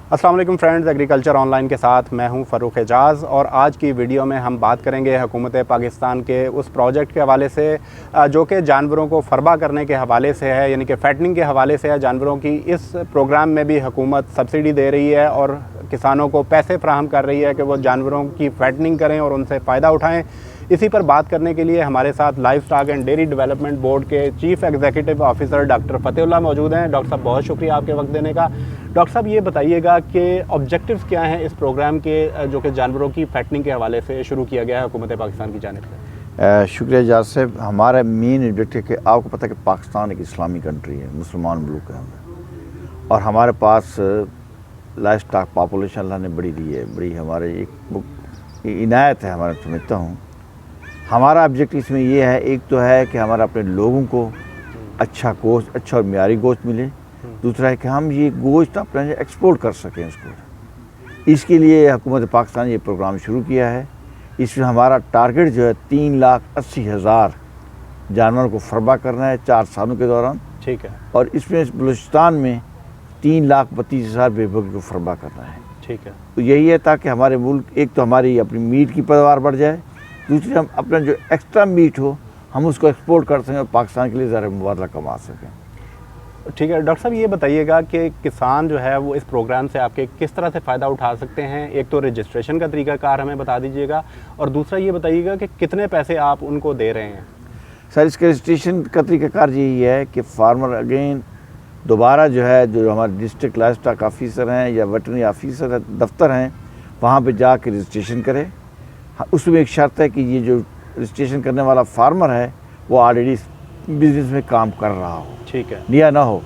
अस्सलाम वालेकुम friends, agriculture online के साथ मैं हूं फ़ारूक एजाज़ और आज की वीडियो में हम बात करेंगे हुकूमत पाकिस्तान के उस प्रोजेक्ट के हवाले से जो कि जानवरों को फरबा करने के हवाले से है, यानी कि फैटनिंग के हवाले से है जानवरों की। इस प्रोग्राम में भी हुकूमत सब्सिडी दे रही है और किसानों को पैसे फ्राहम कर रही है कि वो जानवरों की फैटनिंग करें और उनसे फ़ायदा उठाएँ। इसी पर बात करने के लिए हमारे साथ life stock and dairy development board के चीफ एग्जीक्यूटिव ऑफिसर डॉक्टर फ़तेहुल्लाह मौजूद हैं। डॉक्टर साहब, बहुत शुक्रिया आपके वक्त देने का। डॉक्टर साहब, ये बताइएगा कि ऑब्जेक्टिव्स क्या हैं इस प्रोग्राम के, जो कि जानवरों की फैटनिंग के हवाले से शुरू किया गया है हुकूमत पाकिस्तान की जानिब से? शुक्रिया एजाज साहब। हमारा मेन ऑब्जेक्टिव कि आपको पता है कि पाकिस्तान एक इस्लामी कंट्री है, मुसलमान मुल्क है हमें, और हमारे पास लाइफ स्टॉक पॉपुलेशन अल्लाह ने बड़ी दी है, बड़ी हमारे एक इनायत है हमारा, समझता हूँ। हमारा ऑब्जेक्टिव इसमें ये है, एक तो है कि हमारा अपने लोगों को अच्छा गोश्त, अच्छा और मियारी गोश्त मिले। दूसरा है कि हम ये गोश्त अपने एक्सपोर्ट कर सकें उसको। इसके लिए हुकूमत पाकिस्तान ये प्रोग्राम शुरू किया है। इसमें हमारा टारगेट जो है 3,80,000 जानवरों को फरबा करना है 4 सालों के दौरान। ठीक है। और इसमें बलूचिस्तान में 3,32,000 बेबकरी को फरबा करना है। ठीक है। तो यही है ताकि हमारे मुल्क, एक तो हमारी अपनी मीट की पैदावार बढ़ जाए, दूसरी हम अपना जो एक्स्ट्रा मीट हो हम उसको एक्सपोर्ट कर सकें और पाकिस्तान के लिए ज़रा मुबादला कमा सकें। ठीक है। डॉक्टर साहब, ये बताइएगा कि किसान जो है वो इस प्रोग्राम से आपके किस तरह से फ़ायदा उठा सकते हैं? एक तो रजिस्ट्रेशन का तरीक़ाकार हमें बता दीजिएगा, और दूसरा ये बताइएगा कि कितने पैसे आप उनको दे रहे हैं? सर, इसके रजिस्ट्रेशन का तरीक़ाकार यही है कि फार्मर अगेन दोबारा जो है, जो हमारे डिस्ट्रिक्ट लाइफ स्टॉक ऑफिसर हैं या वेटरनरी ऑफिसर है, दफ्तर हैं, वहाँ पे जाके रजिस्ट्रेशन करें। उसमें एक शर्त है कि ये जो रजिस्ट्रेशन करने वाला फार्मर है वो ऑलरेडी बिजनेस में काम कर रहा हो। ठीक है। नया ना हो,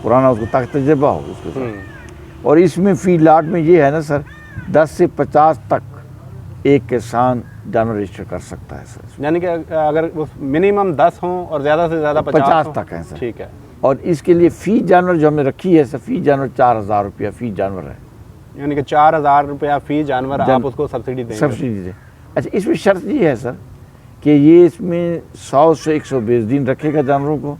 पुराना उसको तजुर्बा हो उसके साथ। और इसमें फी लाट में ये है ना सर, 10 से 50 तक एक किसान जानवर रजिस्टर कर सकता है सर। यानी कि अगर मिनिमम 10 हों और ज़्यादा से ज़्यादा 50 तक है सर। ठीक है। और इसके लिए फ़ी जानवर जो हमने रखी है सर, फ़ी जानवर 4,000 रुपया फ़ी जानवर है। यानी कि 4,000 रुपया फ़ी जानवर आप उसको सब्सिडी देंगे? सब्सिडी दें। अच्छा, इसमें शर्त ये है सर कि ये इसमें 100 से 120 दिन रखेगा जानवरों को,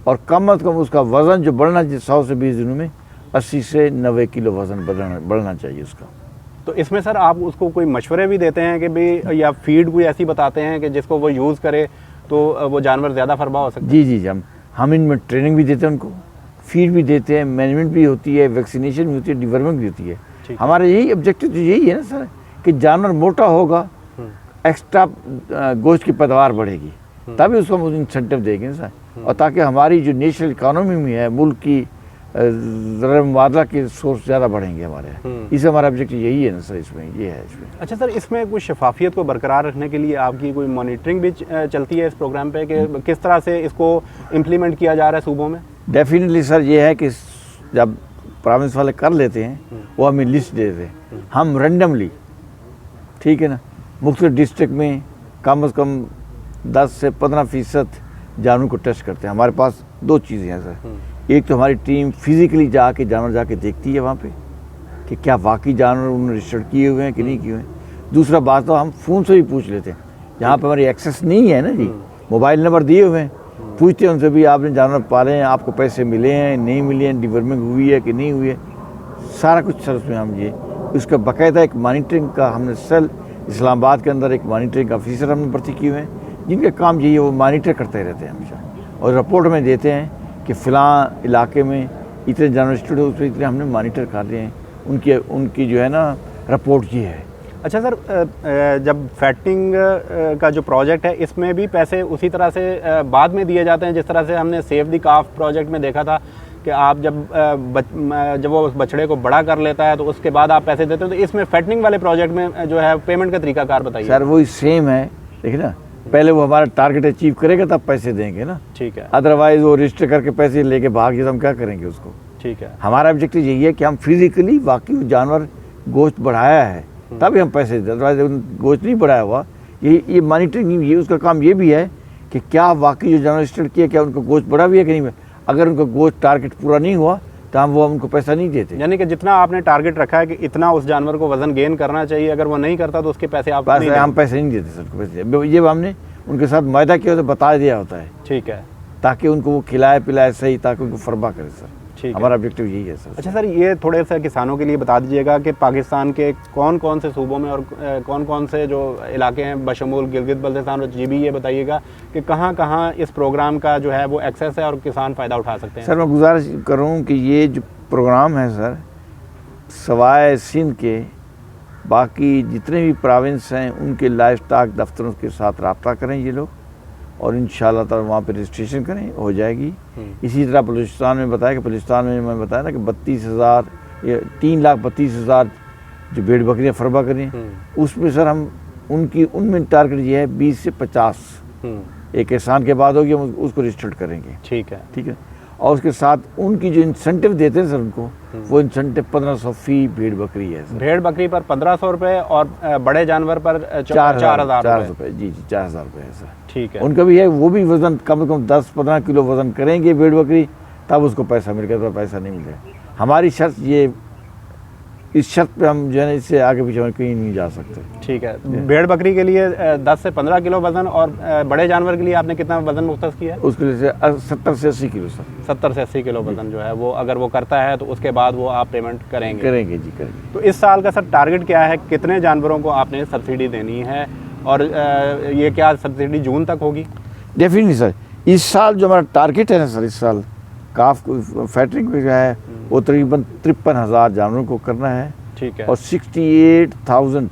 और कम अज़ कम उसका वज़न जो बढ़ना चाहिए 100 से 20 दिनों में 80 से 90 किलो वज़न बढ़ना चाहिए उसका। तो इसमें सर आप उसको कोई मशवरे भी देते हैं कि भाई, या फीड कोई ऐसी बताते हैं कि जिसको वो यूज़ करे तो वो जानवर ज़्यादा फरबा हो सकता है? जी, हम इनमें ट्रेनिंग भी देते हैं, उनको फीड भी देते हैं, मैनेजमेंट भी होती है, वैक्सीनेशन भी होती है, डिवर्मिंग भी होती है। हमारा यही ऑब्जेक्टिव तो यही है ना सर कि जानवर मोटा होगा, एक्स्ट्रा गोश्त की पैदावार बढ़ेगी, तभी उसको हम इंसेंटिव देंगे सर। और ताकि हमारी जो नेशनल इकानमी में है, मुल्क की ज़रा मुबादला के सोर्स ज़्यादा बढ़ेंगे हमारे। इसे हमारा ऑब्जेक्टिव यही है ना सर, इसमें ये है इसमें। अच्छा सर, इसमें कुछ शफाफियत को बरकरार रखने के लिए आपकी कोई मॉनिटरिंग भी चलती है इस प्रोग्राम पे कि किस तरह से इसको इम्प्लीमेंट किया जा रहा है सूबों में? डेफिनेटली सर, ये है कि जब प्रोविंस वाले कर लेते हैं वो हमें लिस्ट दे देते हैं, हम रेंडमली, ठीक है ना, मुख्तलिफ डिस्ट्रिक्ट में कम से कम 10 से 15% जानवरों को टेस्ट करते हैं। हमारे पास 2 चीज़ें हैं सर। एक तो हमारी टीम फिज़िकली जाके जानवर जाके देखती है वहाँ पे कि क्या वाकई जानवर उन्होंने रजिस्टर्ड किए हुए हैं कि नहीं किए हुए हैं। दूसरा बात तो हम फ़ोन से भी पूछ लेते हैं, जहाँ पे हमारी एक्सेस नहीं है ना जी, मोबाइल नंबर दिए हुए हैं, पूछते हैं उनसे भी आपने जानवर पाले हैं, आपको पैसे मिले हैं नहीं मिले हैं, डिवर्मिंग हुई है कि नहीं हुई है, सारा कुछ सर उसमें हम ये उसका बाकायदा एक मॉनिटरिंग का हमने सेल इस्लामाबाद के अंदर एक मॉनिटरिंग ऑफिसर हमने भर्ती किए हुए हैं, जिनका काम यही है, वो मॉनिटर करते रहते हैं हमेशा और रिपोर्ट में देते हैं कि फ़लाँ इलाके में इतने जानवर रजिस्टर्ड हो, उस पर इतने हमने मॉनिटर कर लिए हैं। उनकी जो है ना रिपोर्ट ये है। अच्छा सर, जब फैटनिंग का जो प्रोजेक्ट है इसमें भी पैसे उसी तरह से बाद में दिए जाते हैं जिस तरह से हमने सेव द काफ प्रोजेक्ट में देखा था कि आप जब वो उस बछड़े को बड़ा कर लेता है तो उसके बाद आप पैसे देते हैं? तो इसमें फैटनिंग वाले प्रोजेक्ट में जो है पेमेंट का तरीकाकार बताइए। सर वही सेम है, देखिए ना, पहले वो हमारा टारगेट अचीव करेगा तब पैसे देंगे ना। ठीक है। अदरवाइज वो रजिस्टर करके पैसे लेके भाग जाए तो हम क्या करेंगे उसको? ठीक है। हमारा ऑब्जेक्टिव यही है कि हम फिजिकली वाकई जानवर गोश्त बढ़ाया है तभी हम पैसे देते, अदरवाइज गोश्त नहीं बढ़ाया हुआ। ये मॉनिटरिंग, ये उसका काम ये भी है कि क्या वाकई जो जानवर रजिस्टर किया क्या उनको गोश्त बढ़ा भी है कि नहीं। अगर उनका गोश्त टारगेट पूरा नहीं हुआ तो हम उनको पैसा नहीं देते। यानी कि जितना आपने टारगेट रखा है कि इतना उस जानवर को वजन गेन करना चाहिए, अगर वो नहीं करता तो उसके पैसे आप नहीं हम पैसे नहीं देते सर को पैसे। ये हमने उनके साथ वायदा किया तो बता दिया होता है। ठीक है। ताकि उनको वो खिलाए पिलाए सही, ताकि उनको फरबा करे सर। ठीक है। हमारा ऑब्जेक्टिव यही है सर। अच्छा सर, ये थोड़े से किसानों के लिए बता दीजिएगा कि पाकिस्तान के कौन कौन से सूबों में और कौन कौन से जो इलाके हैं बशमूल गिलगित बल्तिस्तान और जी भी ये बताइएगा कि कहाँ कहाँ इस प्रोग्राम का जो है वो एक्सेस है और किसान फ़ायदा उठा सकते हैं। सर मैं गुजारिश करूँ कि ये जो प्रोग्राम है सर, सवाए सिंध के बाकी जितने भी प्रोविंस हैं उनके लाइफ स्टॉक दफ्तरों के साथ रब्ता करें ये लोग, और इंशाअल्लाह ताला वहाँ पे रजिस्ट्रेशन करें, हो जाएगी। इसी तरह बलूचिस्तान में बताया कि बलूचिस्तान में मैं बताया ना कि 32,000 या 3,32,000 जो भेड़ बकरियाँ फरबा करें, उसमें सर हम उनमें टारगेट ये है 20 से 50 एक किसान के बाद होगी, हम उसको रजिस्टर्ड करेंगे। ठीक है, ठीक है। और उसके साथ उनकी जो इंसेंटिव देते हैं सर उनको, वो इंसेंटिव 1500 फी भेड़ बकरी है सर। भेड़ बकरी पर 1500 रुपये और बड़े जानवर पर 4,000 रुपये। जी 4,000 रुपये है सर। ठीक है। उनका भी है, वो भी वजन कम से कम 10-15 किलो वजन करेंगे भेड़ बकरी, तब उसको पैसा मिलेगा, तो पैसा नहीं मिलेगा। हमारी शर्त ये, इस शर्त पे हम जो है ना इससे आगे पीछे कहीं नहीं जा सकते। ठीक है। भेड़ बकरी के लिए 10 से 15 किलो वजन और बड़े जानवर के लिए आपने कितना वजन मुख्तस किया है? उसके लिए 70 से 80 किलो सर। 70 से 80 किलो वजन जो है वो अगर वो करता है तो उसके बाद वो आप पेमेंट करेंगे? करेंगे जी, करेंगे। तो इस साल का सर टारगेट क्या है, कितने जानवरों को आपने सब्सिडी देनी है और ये क्या सब्सिडी जून तक होगी? डेफिनेटली सर, इस साल जो हमारा टारगेट है ना सर, इस साल काफ फैक्ट्रिंग जो है वो तकरीबन 53,000 जानवरों को करना है। ठीक है। और 68,000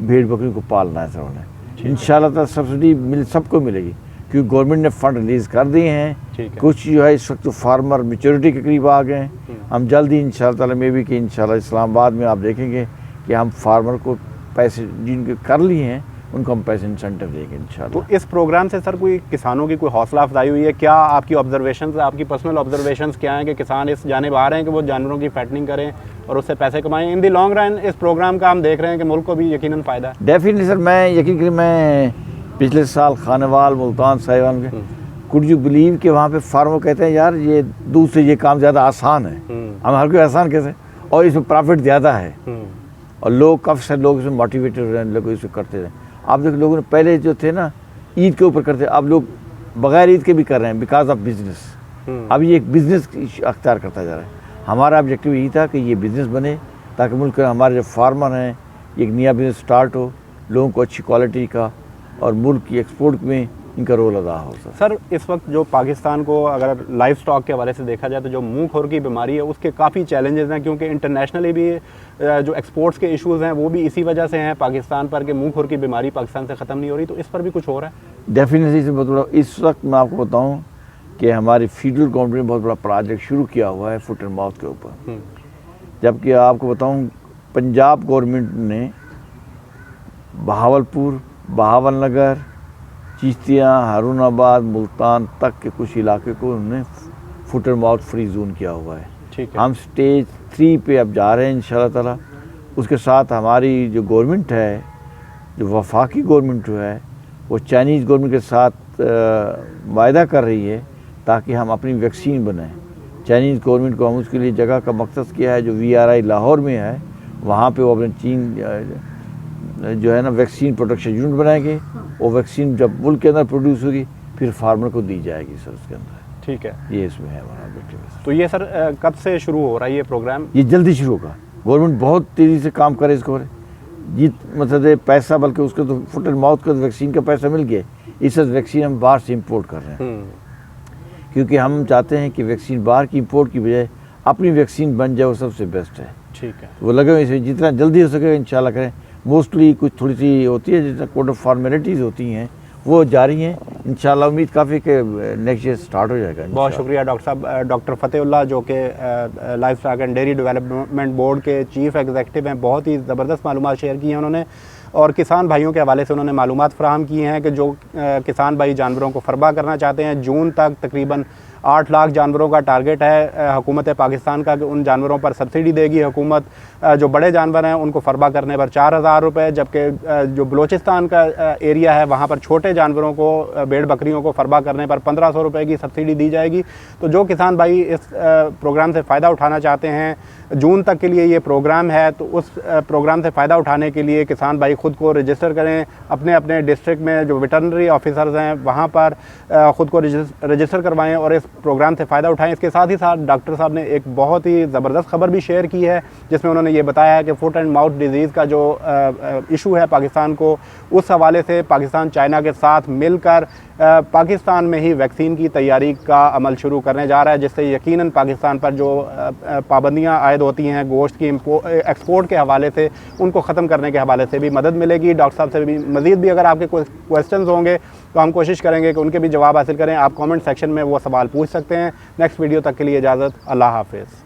भेड़ बकरियों को पालना है सर उन्हें। इंशाल्लाह ताला सब्सिडी सबको मिलेगी, क्योंकि गवर्नमेंट ने फंड रिलीज़ कर दिए हैं। कुछ जो है इस वक्त फार्मर मैच्योरिटी के करीब आ गए हैं। हम जल्दी इंशाल्लाह ताला में भी कि इंशाल्लाह इस्लामाबाद में आप देखेंगे कि हम फार्मर को पैसे जिनके कर लिए हैं उनको हम पैसे इंसेंटिव देंगे इंशाल्लाह। तो इस प्रोग्राम से सर कोई किसानों की कोई हौसला अफजाई हुई है क्या? आपकी ऑब्जर्वेशंस, आपकी पर्सनल ऑब्जर्वेशंस क्या हैं कि किसान इस जानिब आ रहे हैं कि वो जानवरों की फैटनिंग करें और उससे पैसे कमाएं? इन दी लॉन्ग रन इस प्रोग्राम का हम देख रहे हैं कि मुल्क को भी यकीनन फ़ायदा है। डेफिनेटली सर, मैं यकीन करिए मैं पिछले साल खानेवाल, मुल्तान, साहिवाल में कुड यू बिलीव कि वहाँ पे फार्मर कहते हैं यार ये दूध से ये काम ज़्यादा आसान है। हम हर कोई आसान कैसे, और इसमें प्रॉफिट ज़्यादा है, और लोग काफ़ी सारे लोग इसमें मोटिवेटेड हो रहे हैं, लोग इसमें करते रहे। आप देखो लोगों ने पहले जो थे ना ईद के ऊपर करते, अब लोग बगैर ईद के भी कर रहे हैं बिकॉज ऑफ बिजनेस। अब ये एक बिजनेस अख्तियार करता जा रहा है। हमारा ऑब्जेक्टिव यही था कि ये बिज़नेस बने ताकि मुल्क के हमारे जो फार्मर हैं एक नया बिज़नेस स्टार्ट हो, लोगों को अच्छी क्वालिटी का और मुल्क की एक्सपोर्ट में इनका रोल अदा हो। सर इस वक्त जो पाकिस्तान को अगर लाइफ स्टॉक के हवाले से देखा जाए तो जो मुंह खुर की बीमारी है उसके काफ़ी चैलेंजेस हैं, क्योंकि इंटरनेशनली भी जो एक्सपोर्ट्स के इश्यूज़ हैं वो भी इसी वजह से हैं पाकिस्तान पर कि मुंह खुर की बीमारी पाकिस्तान से ख़त्म नहीं हो रही। तो इस पर भी कुछ हो रहा है? डेफिनेटली से बहुत बड़ा, इस वक्त मैं आपको बताऊँ कि हमारी फेडरल गवर्नमेंट ने बहुत बड़ा प्रोजेक्ट शुरू किया हुआ है फुट एंड माउथ के ऊपर। जबकि आपको बताऊँ पंजाब गवर्नमेंट ने बहावलपुर, बहावलनगर, चिश्तिया, हारूनाबाद, मुल्तान तक के कुछ इलाके को उन्होंने foot and mouth free zone किया हुआ है। ठीक है। हम स्टेज 3 पे अब जा रहे हैं इंशाल्लाह ताला। उसके साथ हमारी जो गवर्नमेंट है, जो वफाकी गवर्नमेंट जो है, वो चाइनीज़ गवर्नमेंट के साथ वायदा कर रही है ताकि हम अपनी वैक्सीन बनाएं। चाइनीज़ गवर्नमेंट को हम उसके लिए जगह का मकसद किया है जो VRI लाहौर में है, वहाँ पे वो अपने चीन जो है ना वैक्सीन प्रोडक्शन यूनिट बनाएंगे। वो वैक्सीन जब मुल्क के अंदर प्रोड्यूस होगी फिर फार्मर को दी जाएगी सर उसके अंदर। ठीक है, ये इसमें है हमारा ऑब्जेक्टिव। तो ये सर कब से शुरू हो रहा है ये प्रोग्राम? ये जल्दी शुरू होगा, गवर्नमेंट बहुत तेज़ी से काम करे इसको। मतलब पैसा, बल्कि उसको तो फुट एंड माउथ का वैक्सीन का पैसा मिल गया, इस वैक्सीन हम बाहर से इम्पोर्ट कर रहे हैं, क्योंकि हम चाहते हैं कि वैक्सीन बाहर की इम्पोर्ट की बजाय अपनी वैक्सीन बन जाए, वो सबसे बेस्ट है। ठीक है। वो लगे हुए इसमें जितना जल्दी हो सके इंशाल्लाह करें। मोस्टली कुछ थोड़ी सी होती है जितना कोड ऑफ फॉर्मेलिटीज़ होती हैं वो जारी हैं। इंशाल्लाह उम्मीद काफ़ी कि नेक्स्ट ईयर स्टार्ट हो जाएगा। बहुत शुक्रिया डॉक्टर साहब। डॉक्टर फ़तेहुल्लाह जो कि life stock and dairy development board के चीफ़ एग्जीक्यूटिव हैं, बहुत ही ज़बरदस्त मालूमात शेयर की हैं उन्होंने, और किसान भाइयों के हवाले से उन्होंने मालूमात फ़राहम की हैं कि जो किसान भाई जानवरों को फरबा करना चाहते हैं, जून तक तकरीबन 8 लाख जानवरों का टारगेट है हुकूमत पाकिस्तान का कि उन जानवरों पर सब्सिडी देगी हुकूमत। जो बड़े जानवर हैं उनको फरबा करने पर 4,000 रुपये, जबकि जो बलूचिस्तान का एरिया है वहाँ पर छोटे जानवरों को, भेड़ बकरियों को फरबा करने पर 1,500 रुपये की सब्सिडी दी जाएगी। तो जो किसान भाई इस प्रोग्राम से फ़ायदा उठाना चाहते हैं, जून तक के लिए ये प्रोग्राम है, तो उस प्रोग्राम से फ़ायदा उठाने के लिए किसान भाई ख़ुद को रजिस्टर करें। अपने अपने डिस्ट्रिक्ट में जो वेटरनरी ऑफिसर्स हैं वहाँ पर ख़ुद को रजिस्टर करवाएं और इस प्रोग्राम से फ़ायदा उठाएं। इसके साथ ही साथ डॉक्टर साहब ने एक बहुत ही ज़बरदस्त खबर भी शेयर की है, जिसमें उन्होंने ये बताया है कि फुट एंड माउथ डिजीज़ का जो इशू है पाकिस्तान को, उस हवाले से पाकिस्तान चाइना के साथ मिलकर पाकिस्तान में ही वैक्सीन की तैयारी का अमल शुरू करने जा रहा है, जिससे यकीनन पाकिस्तान पर जो पाबंदियां आयद होती हैं गोश्त की एक्सपोर्ट के हवाले से, उनको ख़त्म करने के हवाले से भी मदद मिलेगी। डॉक्टर साहब से भी मज़ीद भी अगर आपके कोई क्वेश्चंस होंगे तो हम कोशिश करेंगे कि उनके भी जवाब हासिल करें। आप कमेंट सेक्शन में वो सवाल पूछ सकते हैं। नेक्स्ट वीडियो तक के लिए इजाज़त, अल्लाह हाफ़िज़।